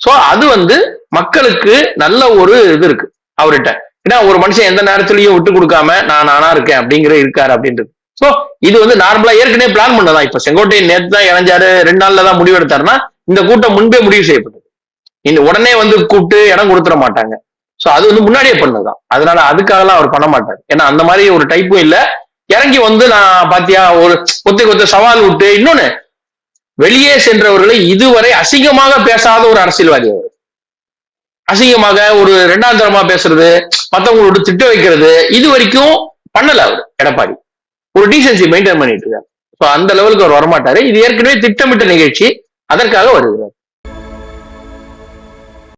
சோ அது வந்து மக்களுக்கு நல்ல ஒரு இது இருக்கு அவர்கிட்ட. ஏன்னா ஒரு மனுஷன் எந்த நேரத்திலையும் விட்டு கொடுக்காம நான் நானா இருக்கேன் அப்படிங்கிற இருக்காரு அப்படின்றது. சோ இது வந்து நார்மலா ஏற்கனவே பிளான் பண்ணதான். இப்ப செங்கோட்டையன் நேற்று தான் இணைஞ்சாரு, 2 நாள்ல தான் முடிவு எடுத்தாருன்னா இந்த கூட்டம் முன்பே முடிவு செய்யப்பட்டது. இன்னும் உடனே வந்து கூப்பிட்டு இடம் கொடுத்துட மாட்டாங்க. சோ அது வந்து முன்னாடியே பண்ணதுதான். அதனால அதுக்காகலாம் அவர் பண்ண மாட்டார். ஏன்னா அந்த மாதிரி ஒரு டைப்பும் இல்ல. இறங்கி வந்து நான் பாத்தியா ஒரு கொத்த சவால் விட்டு, இன்னொன்னு வெளியே சென்றவர்களை இதுவரை அசிங்கமாக பேசாத ஒரு அரசியல்வாதி அவர். அசிங்கமாக ஒரு 2ஆம் தரமா பேசுறது, மத்தவங்களோட திட்ட வைக்கிறது, இது வரைக்கும் பண்ணல அவர் எடப்பாடி. ஒரு டீசன்சி மெயின்டைன் பண்ணிட்டு இருக்காரு. அந்த லெவலுக்கு அவர் வரமாட்டாரு. இது ஏற்கனவே திட்டமிட்ட நிகழ்ச்சி, அதற்காக வருகிறார்.